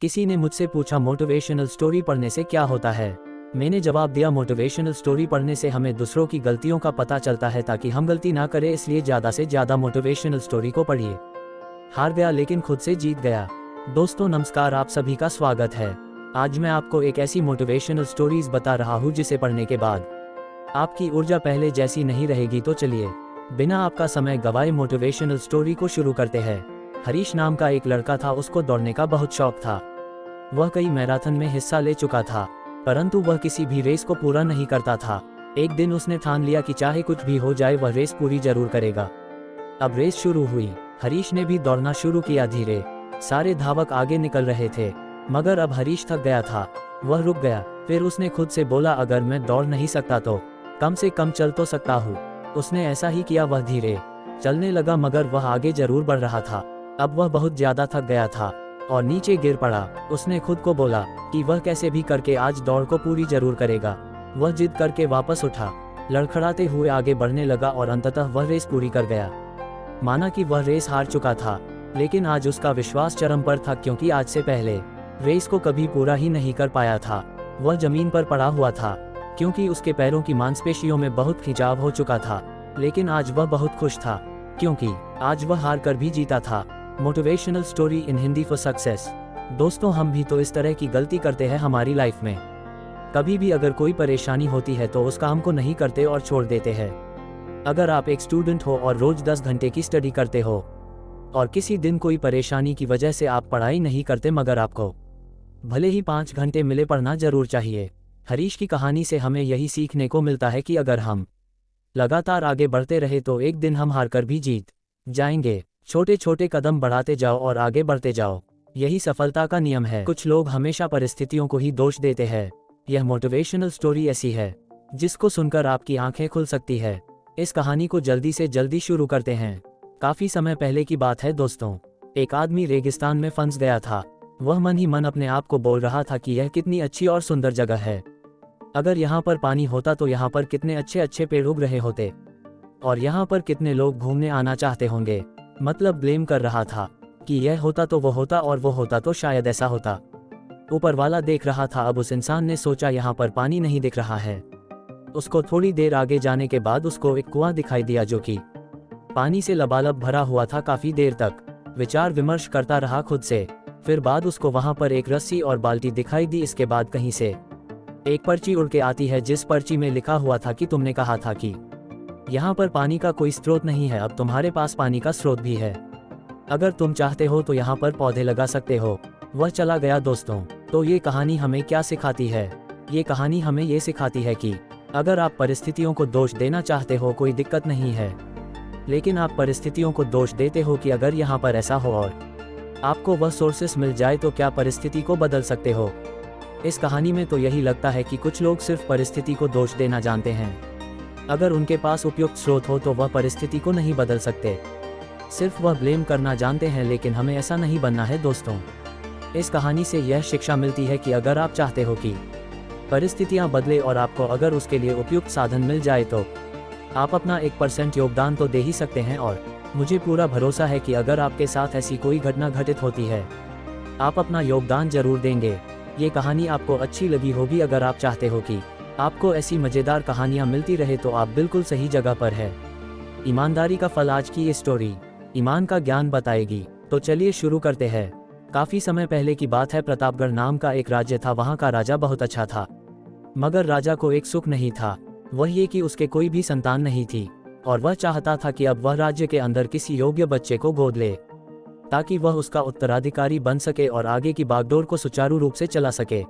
किसी ने मुझसे पूछा मोटिवेशनल स्टोरी पढ़ने से क्या होता है। मैंने जवाब दिया, मोटिवेशनल स्टोरी पढ़ने से हमें दूसरों की गलतियों का पता चलता है ताकि हम गलती ना करें, इसलिए ज़्यादा से ज़्यादा मोटिवेशनल स्टोरी को पढ़िए। हार गया लेकिन खुद से जीत गया। दोस्तों नमस्कार, आप सभी का स्वागत है। आज मैं आपको एक ऐसी मोटिवेशनल स्टोरीज बता रहा हूँ जिसे पढ़ने के बाद आपकी ऊर्जा पहले जैसी नहीं रहेगी। तो चलिए बिना आपका समय गवाए मोटिवेशनल स्टोरी को शुरू करते हैं। हरीश नाम का एक लड़का था, उसको दौड़ने का बहुत शौक था। वह कई मैराथन में हिस्सा ले चुका था, परंतु वह किसी भी रेस को पूरा नहीं करता था। एक दिन उसने ठान लिया कि चाहे कुछ भी हो जाए वह रेस पूरी जरूर करेगा। अब रेस शुरू हुई। हरीश ने भी दौड़ना शुरू किया। धीरे सारे धावक आगे निकल रहे थे, मगर अब हरीश थक गया था। वह रुक गया। फिर उसने खुद से बोला, अगर मैं दौड़ नहीं सकता तो कम से कम चल तो सकता हूँ। उसने ऐसा ही किया। वह धीरे चलने लगा, मगर वह आगे जरूर बढ़ रहा था। अब वह बहुत ज्यादा थक गया था और नीचे गिर पड़ा। उसने खुद को बोला कि वह कैसे भी करके आज दौड़ को पूरी जरूर करेगा। वह जिद करके वापस उठा, लड़खड़ाते हुए आगे बढ़ने लगा और अंततः वह रेस पूरी कर गया। माना कि वह रेस हार चुका था, लेकिन आज उसका विश्वास चरम पर था, क्योंकि आज से पहले रेस को कभी पूरा ही नहीं कर पाया था। वह जमीन पर पड़ा हुआ था, क्योंकि उसके पैरों की मांसपेशियों में बहुत खिंचाव हो चुका था। लेकिन आज वह बहुत खुश था, क्योंकि आज वह हार कर भी जीता था। Motivational story in Hindi for success. दोस्तों हम भी तो इस तरह की गलती करते हैं हमारी लाइफ में। कभी भी अगर कोई परेशानी होती है तो उस काम को नहीं करते और छोड़ देते हैं। अगर आप एक स्टूडेंट हो और रोज 10 घंटे की स्टडी करते हो और किसी दिन कोई परेशानी की वजह से आप पढ़ाई नहीं करते, मगर आपको भले ही 5 घंटे मिले, पढ़ना जरूर चाहिए। हरीश की कहानी से हमें यही सीखने को मिलता है कि अगर हम लगातार आगे बढ़ते रहे तो एक दिन हम हार कर भी जीत जाएंगे। छोटे छोटे कदम बढ़ाते जाओ और आगे बढ़ते जाओ, यही सफलता का नियम है। कुछ लोग हमेशा परिस्थितियों को ही दोष देते हैं। यह मोटिवेशनल स्टोरी ऐसी है जिसको सुनकर आपकी आंखें खुल सकती है। इस कहानी को जल्दी से जल्दी शुरू करते हैं। काफी समय पहले की बात है दोस्तों। एक आदमी रेगिस्तान में फंस गया था। वह मन ही मन अपने आप को बोल रहा था कि यह कितनी अच्छी और सुंदर जगह है। अगर यहाँ पर पानी होता तो यहाँ पर कितने अच्छे अच्छे पेड़ उग रहे होते और यहाँ पर कितने लोग घूमने आना चाहते होंगे। मतलब ब्लेम कर रहा था कि यह होता तो वो होता और वो होता तो शायद ऐसा होता। ऊपर वाला देख रहा था। अब उस इंसान ने सोचा, यहाँ पर पानी नहीं दिख रहा है। उसको थोड़ी देर आगे जाने के बाद उसको एक कुआं दिखाई दिया जो कि पानी से लबालब भरा हुआ था। काफी देर तक विचार विमर्श करता रहा खुद से। फिर बाद उसको वहां पर एक रस्सी और बाल्टी दिखाई दी। इसके बाद कहीं से एक पर्ची उड़ के आती है, जिस पर्ची में लिखा हुआ था कि तुमने कहा था कि यहाँ पर पानी का कोई स्रोत नहीं है, अब तुम्हारे पास पानी का स्रोत भी है। अगर तुम चाहते हो तो यहाँ पर पौधे लगा सकते हो। वह चला गया। दोस्तों तो ये कहानी हमें क्या सिखाती है? ये कहानी हमें ये सिखाती है कि अगर आप परिस्थितियों को दोष देना चाहते हो कोई दिक्कत नहीं है, लेकिन आप परिस्थितियों को दोष देते हो कि अगर यहाँ पर ऐसा हो और आपको वह सोर्सेस मिल जाए तो क्या परिस्थिति को बदल सकते हो। इस कहानी में तो यही लगता है कि कुछ लोग सिर्फ परिस्थिति को दोष देना जानते हैं। अगर उनके पास उपयुक्त स्रोत हो तो वह परिस्थिति को नहीं बदल सकते, सिर्फ वह ब्लेम करना जानते हैं। लेकिन हमें ऐसा नहीं बनना है दोस्तों। इस कहानी से यह शिक्षा मिलती है कि अगर आप चाहते हो कि परिस्थितियां बदले और आपको अगर उसके लिए उपयुक्त साधन मिल जाए तो आप अपना 1% योगदान तो दे ही सकते हैं। और मुझे पूरा भरोसा है कि अगर आपके साथ ऐसी कोई घटना घटित होती है, आप अपना योगदान जरूर देंगे। ये कहानी आपको अच्छी लगी होगी। अगर आप चाहते हो कि आपको ऐसी मजेदार कहानियां मिलती रहे तो आप बिल्कुल सही जगह पर है। ईमानदारी का फल आज की ये स्टोरी ईमान का ज्ञान बताएगी। तो चलिए शुरू करते हैं। काफी समय पहले की बात है। प्रतापगढ़ नाम का एक राज्य था। वहां का राजा बहुत अच्छा था, मगर राजा को एक सुख नहीं था, वह ये कि उसके कोई भी संतान नहीं थी। और वह चाहता था कि अब वह राज्य के अंदर किसी योग्य बच्चे को गोद ले, ताकि वह उसका उत्तराधिकारी बन सके और आगे की बागडोर को सुचारू रूप से चला सके।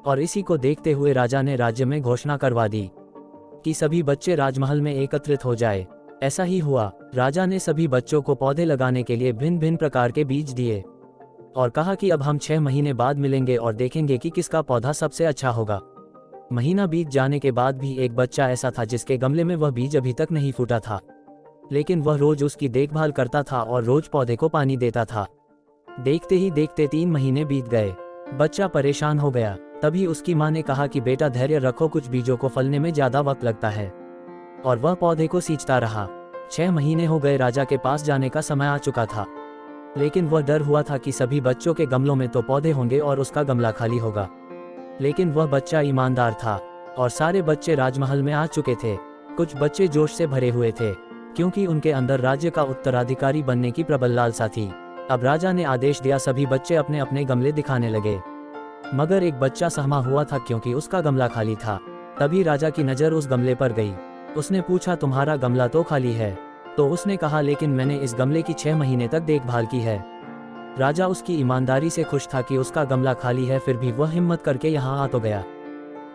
और इसी को देखते हुए राजा ने राज्य में घोषणा करवा दी कि सभी बच्चे राजमहल में एकत्रित हो जाए। ऐसा ही हुआ। राजा ने सभी बच्चों को पौधे लगाने के लिए भिन्न भिन्न प्रकार के बीज दिए और कहा कि अब हम 6 महीने बाद मिलेंगे और देखेंगे कि किसका पौधा सबसे अच्छा होगा। महीना बीत जाने के बाद भी एक बच्चा ऐसा था जिसके गमले में वह बीज अभी तक नहीं फूटा था, लेकिन वह रोज उसकी देखभाल करता था और रोज पौधे को पानी देता था। देखते ही देखते 3 महीने बीत गए। बच्चा परेशान हो गया। तभी उसकी माँ ने कहा कि बेटा धैर्य रखो, कुछ बीजों को फलने में ज्यादा वक्त लगता है। और वह पौधे को सींचता रहा। 6 महीने हो गए। राजा के पास जाने का समय आ चुका था। लेकिन वह डर हुआ था कि सभी बच्चों के गमलों में तो पौधे होंगे और उसका गमला खाली होगा। लेकिन वह बच्चा ईमानदार था और सारे बच्चे राजमहल में आ चुके थे। कुछ बच्चे जोश से भरे हुए थे क्योंकि उनके अंदर राज्य का उत्तराधिकारी बनने की प्रबल लालसा थी। अब राजा ने आदेश दिया, सभी बच्चे अपने अपने गमले दिखाने लगे। मगर एक बच्चा सहमा हुआ था क्योंकि उसका गमला खाली था। तभी राजा की नज़र उस गमले पर गई। उसने पूछा, तुम्हारा गमला तो खाली है? तो उसने कहा, लेकिन मैंने इस गमले की 6 महीने तक देखभाल की है। राजा उसकी ईमानदारी से खुश था कि उसका गमला खाली है, फिर भी वह हिम्मत करके यहाँ आ तो गया।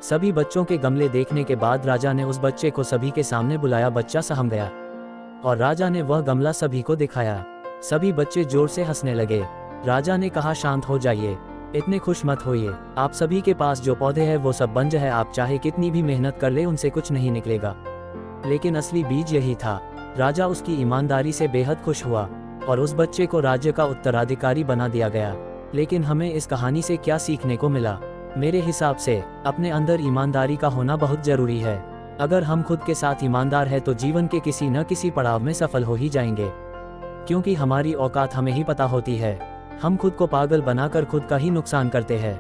सभी बच्चों के गमले देखने के बाद राजा ने उस बच्चे को सभी के सामने बुलाया। बच्चा सहम गया और राजा ने वह गमला सभी को दिखाया। सभी बच्चे जोर से हंसने लगे। राजा ने कहा, शांत हो जाइए, इतने खुश मत होइए। आप सभी के पास जो पौधे हैं वो सब बंज है, आप चाहे कितनी भी मेहनत कर ले उनसे कुछ नहीं निकलेगा। लेकिन असली बीज यही था। राजा उसकी ईमानदारी से बेहद खुश हुआ और उस बच्चे को राज्य का उत्तराधिकारी बना दिया गया। लेकिन हमें इस कहानी से क्या सीखने को मिला? मेरे हिसाब से अपने अंदर ईमानदारी का होना बहुत जरूरी है। अगर हम खुद के साथ ईमानदार हैं तो जीवन के किसी न किसी पड़ाव में सफल हो ही जाएंगे, क्योंकि हमारी औकात हमें ही पता होती है। हम खुद को पागल बनाकर खुद का ही नुकसान करते हैं।